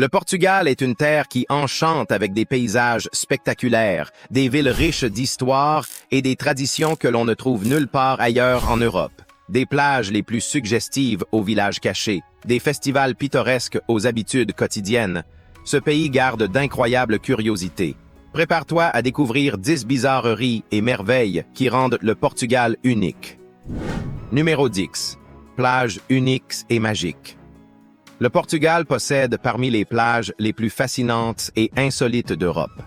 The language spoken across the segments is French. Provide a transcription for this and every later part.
Le Portugal est une terre qui enchante avec des paysages spectaculaires, des villes riches d'histoire et des traditions que l'on ne trouve nulle part ailleurs en Europe. Des plages les plus suggestives aux villages cachés, des festivals pittoresques aux habitudes quotidiennes. Ce pays garde d'incroyables curiosités. Prépare-toi à découvrir 10 bizarreries et merveilles qui rendent le Portugal unique. Numéro 10. Plages uniques et magiques. Le Portugal possède parmi les plages les plus fascinantes et insolites d'Europe.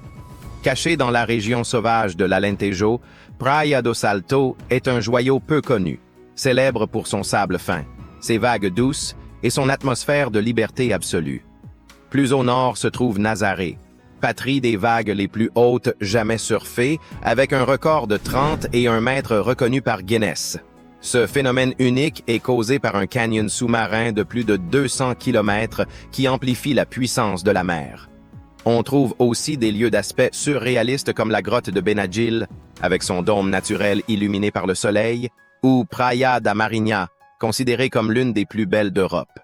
Cachée dans la région sauvage de l'Alentejo, Praia do Salto est un joyau peu connu, célèbre pour son sable fin, ses vagues douces et son atmosphère de liberté absolue. Plus au nord se trouve Nazaré, patrie des vagues les plus hautes jamais surfées, avec un record de 31 mètres reconnu par Guinness. Ce phénomène unique est causé par un canyon sous-marin de plus de 200 km qui amplifie la puissance de la mer. On trouve aussi des lieux d'aspect surréaliste comme la grotte de Benagil, avec son dôme naturel illuminé par le soleil, ou Praia da Marinha, considérée comme l'une des plus belles d'Europe.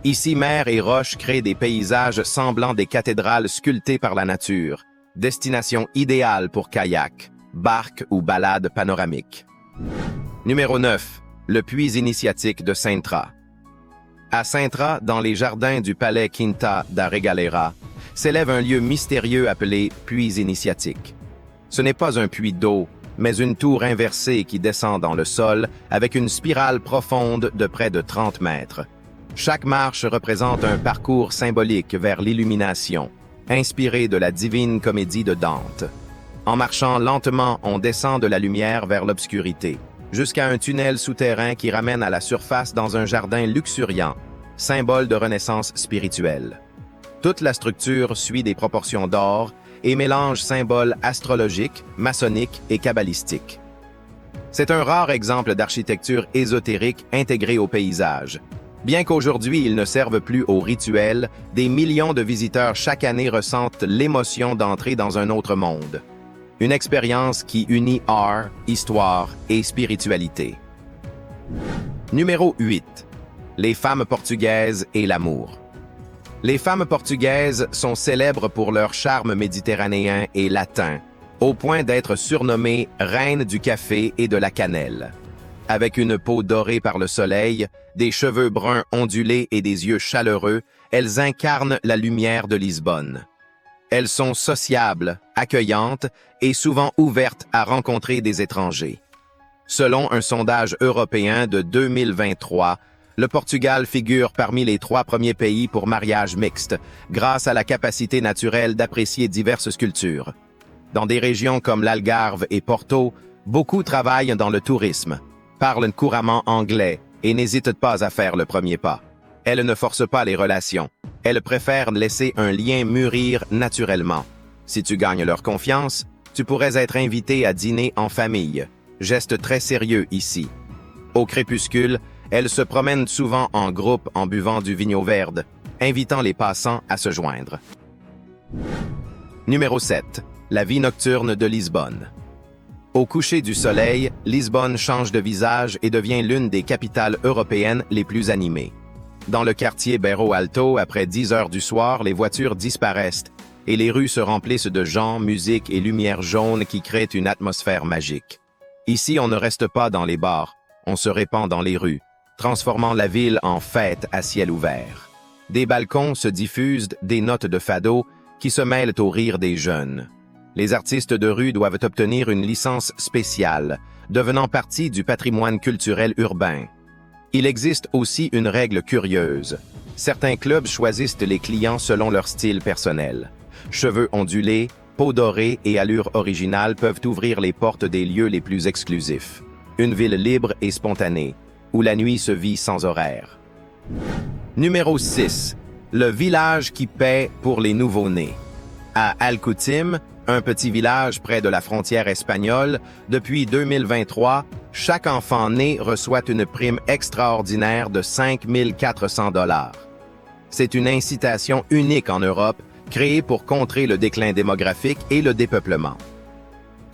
Ici, mer et roches créent des paysages semblant des cathédrales sculptées par la nature, destination idéale pour kayak, barque ou balade panoramique. Numéro 9. Le puits initiatique de Sintra. À Sintra, dans les jardins du palais Quinta da Regalera, s'élève un lieu mystérieux appelé puits initiatique. Ce n'est pas un puits d'eau, mais une tour inversée qui descend dans le sol avec une spirale profonde de près de 30 mètres. Chaque marche représente un parcours symbolique vers l'illumination, inspiré de la divine comédie de Dante. En marchant lentement, on descend de la lumière vers l'obscurité, jusqu'à un tunnel souterrain qui ramène à la surface dans un jardin luxuriant, symbole de renaissance spirituelle. Toute la structure suit des proportions d'or et mélange symboles astrologiques, maçonniques et kabbalistiques. C'est un rare exemple d'architecture ésotérique intégrée au paysage. Bien qu'aujourd'hui ils ne servent plus aux rituels, des millions de visiteurs chaque année ressentent l'émotion d'entrer dans un autre monde. Une expérience qui unit art, histoire et spiritualité. Numéro 8. Les femmes portugaises et l'amour. Les femmes portugaises sont célèbres pour leur charme méditerranéen et latin, au point d'être surnommées reines du café et de la cannelle. Avec une peau dorée par le soleil, des cheveux bruns ondulés et des yeux chaleureux, elles incarnent la lumière de Lisbonne. Elles sont sociables, accueillantes et souvent ouvertes à rencontrer des étrangers. Selon un sondage européen de 2023, le Portugal figure parmi les 3 premiers pays pour mariage mixte, grâce à la capacité naturelle d'apprécier diverses cultures. Dans des régions comme l'Algarve et Porto, beaucoup travaillent dans le tourisme, parlent couramment anglais et n'hésitent pas à faire le premier pas. Elles ne forcent pas les relations. Elles préfèrent laisser un lien mûrir naturellement. Si tu gagnes leur confiance, tu pourrais être invité à dîner en famille. Geste très sérieux ici. Au crépuscule, elles se promènent souvent en groupe en buvant du vinho verde, invitant les passants à se joindre. Numéro 7. La vie nocturne de Lisbonne. Au coucher du soleil, Lisbonne change de visage et devient l'une des capitales européennes les plus animées. Dans le quartier Bairro Alto, après 10 heures du soir, les voitures disparaissent et les rues se remplissent de gens, musique et lumière jaune qui créent une atmosphère magique. Ici, on ne reste pas dans les bars, on se répand dans les rues, transformant la ville en fête à ciel ouvert. Des balcons se diffusent des notes de fado qui se mêlent aux rires des jeunes. Les artistes de rue doivent obtenir une licence spéciale, devenant partie du patrimoine culturel urbain. Il existe aussi une règle curieuse. Certains clubs choisissent les clients selon leur style personnel. Cheveux ondulés, peau dorée et allure originale peuvent ouvrir les portes des lieux les plus exclusifs. Une ville libre et spontanée, où la nuit se vit sans horaire. Numéro 6. Le village qui paie pour les nouveau-nés. À Alcutim, un petit village près de la frontière espagnole, depuis 2023, chaque enfant né reçoit une prime extraordinaire de 5 400 $. C'est une incitation unique en Europe, créée pour contrer le déclin démographique et le dépeuplement.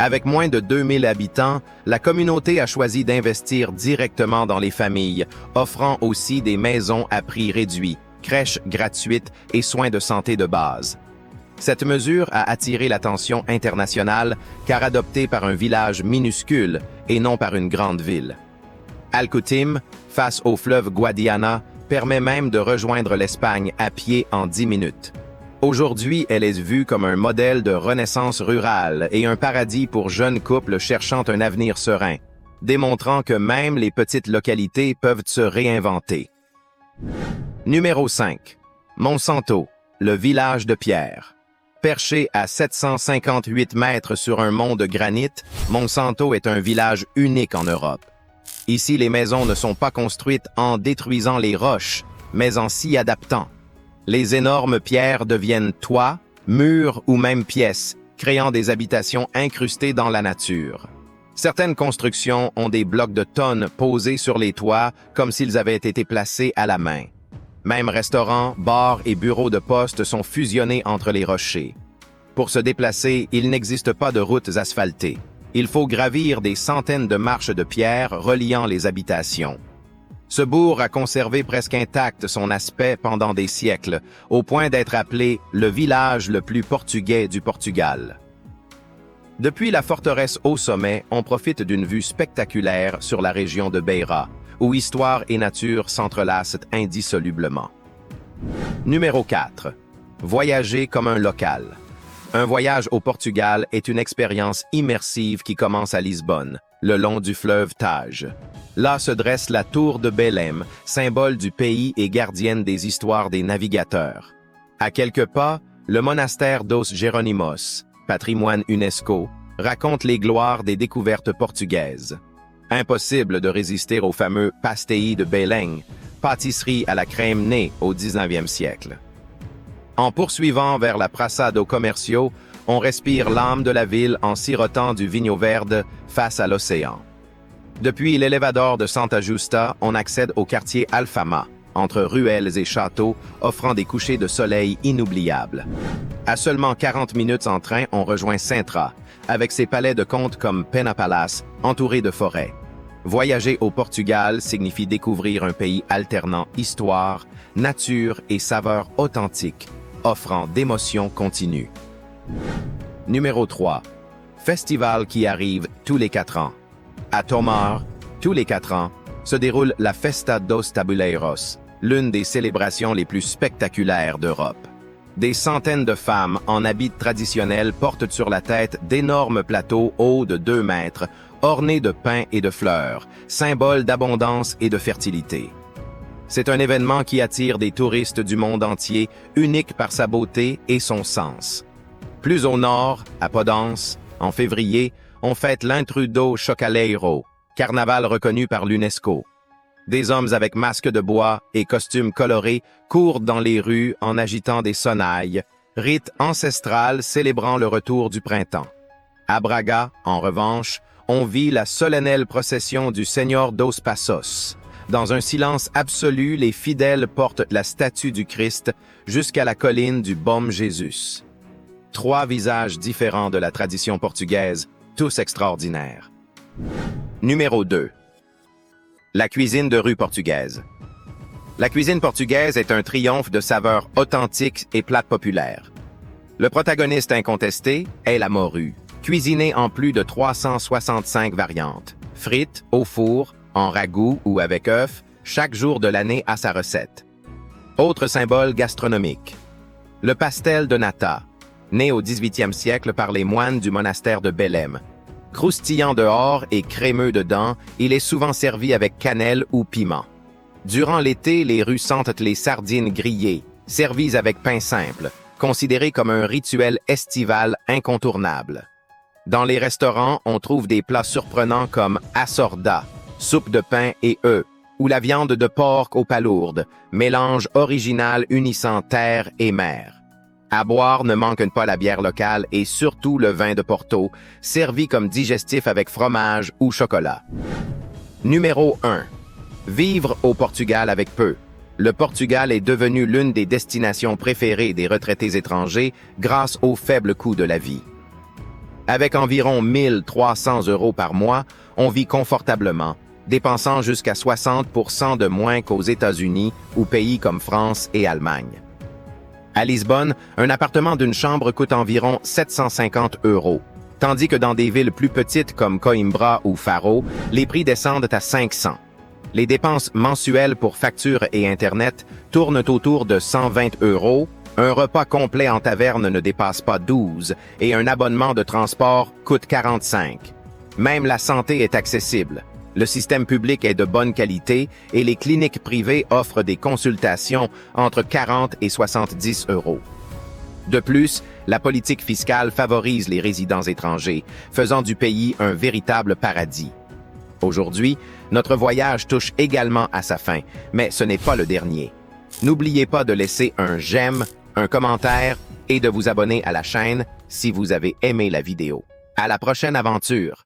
Avec moins de 2000 habitants, la communauté a choisi d'investir directement dans les familles, offrant aussi des maisons à prix réduit, crèches gratuites et soins de santé de base. Cette mesure a attiré l'attention internationale car adoptée par un village minuscule et non par une grande ville. Al-Kutim, face au fleuve Guadiana, permet même de rejoindre l'Espagne à pied en 10 minutes. Aujourd'hui, elle est vue comme un modèle de renaissance rurale et un paradis pour jeunes couples cherchant un avenir serein, démontrant que même les petites localités peuvent se réinventer. Numéro 5. Monsanto, le village de pierre. Perché à 758 mètres sur un mont de granit, Monsanto est un village unique en Europe. Ici, les maisons ne sont pas construites en détruisant les roches, mais en s'y adaptant. Les énormes pierres deviennent toits, murs ou même pièces, créant des habitations incrustées dans la nature. Certaines constructions ont des blocs de tonnes posés sur les toits comme s'ils avaient été placés à la main. Même restaurants, bars et bureaux de poste sont fusionnés entre les rochers. Pour se déplacer, il n'existe pas de routes asphaltées. Il faut gravir des centaines de marches de pierre reliant les habitations. Ce bourg a conservé presque intact son aspect pendant des siècles, au point d'être appelé le village le plus portugais du Portugal. Depuis la forteresse au sommet, on profite d'une vue spectaculaire sur la région de Beira, où histoire et nature s'entrelacent indissolublement. Numéro 4. Voyager comme un local. Un voyage au Portugal est une expérience immersive qui commence à Lisbonne, le long du fleuve Tage. Là se dresse la tour de Belém, symbole du pays et gardienne des histoires des navigateurs. À quelques pas, le monastère dos Jerónimos, patrimoine UNESCO, raconte les gloires des découvertes portugaises. Impossible de résister au fameux pastéis de Belém, pâtisserie à la crème née au 19e siècle. En poursuivant vers la Praça do Comércio, on respire l'âme de la ville en sirotant du vinho verde face à l'océan. Depuis l'élévador de Santa Justa, on accède au quartier Alfama, entre ruelles et châteaux, offrant des couchers de soleil inoubliables. À seulement 40 minutes en train, on rejoint Sintra, avec ses palais de contes comme Pena Palace, entourés de forêts. Voyager au Portugal signifie découvrir un pays alternant histoire, nature et saveurs authentiques, offrant d'émotions continues. Numéro 3. Festival qui arrive tous les 4 ans. À Tomar, tous les 4 ans, se déroule la Festa dos Tabuleiros, l'une des célébrations les plus spectaculaires d'Europe. Des centaines de femmes en habits traditionnels portent sur la tête d'énormes plateaux hauts de 2 mètres, ornés de pins et de fleurs, symbole d'abondance et de fertilité. C'est un événement qui attire des touristes du monde entier, unique par sa beauté et son sens. Plus au nord, à Podence, en février, on fête l'Intrudo Chocaleiro, carnaval reconnu par l'UNESCO. Des hommes avec masques de bois et costumes colorés courent dans les rues en agitant des sonnailles, rite ancestral célébrant le retour du printemps. À Braga, en revanche, on vit la solennelle procession du Senhor dos Passos. Dans un silence absolu, les fidèles portent la statue du Christ jusqu'à la colline du Bom Jesus. 3 visages différents de la tradition portugaise, tous extraordinaires. Numéro 2. La cuisine de rue portugaise. La cuisine portugaise est un triomphe de saveurs authentiques et plats populaires. Le protagoniste incontesté est la morue, cuisinée en plus de 365 variantes. Frites, au four, en ragoût ou avec œufs, chaque jour de l'année a sa recette. Autre symbole gastronomique. Le pastel de nata, né au 18e siècle par les moines du monastère de Belém. Croustillant dehors et crémeux dedans, il est souvent servi avec cannelle ou piment. Durant l'été, les rues sentent les sardines grillées, servies avec pain simple, considérées comme un rituel estival incontournable. Dans les restaurants, on trouve des plats surprenants comme assorda, soupe de pain et œufs, ou la viande de porc aux palourdes, mélange original unissant terre et mer. À boire ne manque pas la bière locale et surtout le vin de Porto, servi comme digestif avec fromage ou chocolat. Numéro 1. Vivre au Portugal avec peu. Le Portugal est devenu l'une des destinations préférées des retraités étrangers grâce au faible coût de la vie. Avec environ 1 300 € par mois, on vit confortablement, dépensant jusqu'à 60% de moins qu'aux États-Unis ou pays comme France et Allemagne. À Lisbonne, un appartement d'une chambre coûte environ 750 €, tandis que dans des villes plus petites comme Coimbra ou Faro, les prix descendent à 500. Les dépenses mensuelles pour factures et Internet tournent autour de 120 €, un repas complet en taverne ne dépasse pas 12 et un abonnement de transport coûte 45. Même la santé est accessible. Le système public est de bonne qualité et les cliniques privées offrent des consultations entre 40 et 70 €. De plus, la politique fiscale favorise les résidents étrangers, faisant du pays un véritable paradis. Aujourd'hui, notre voyage touche également à sa fin, mais ce n'est pas le dernier. N'oubliez pas de laisser un j'aime, un commentaire et de vous abonner à la chaîne si vous avez aimé la vidéo. À la prochaine aventure!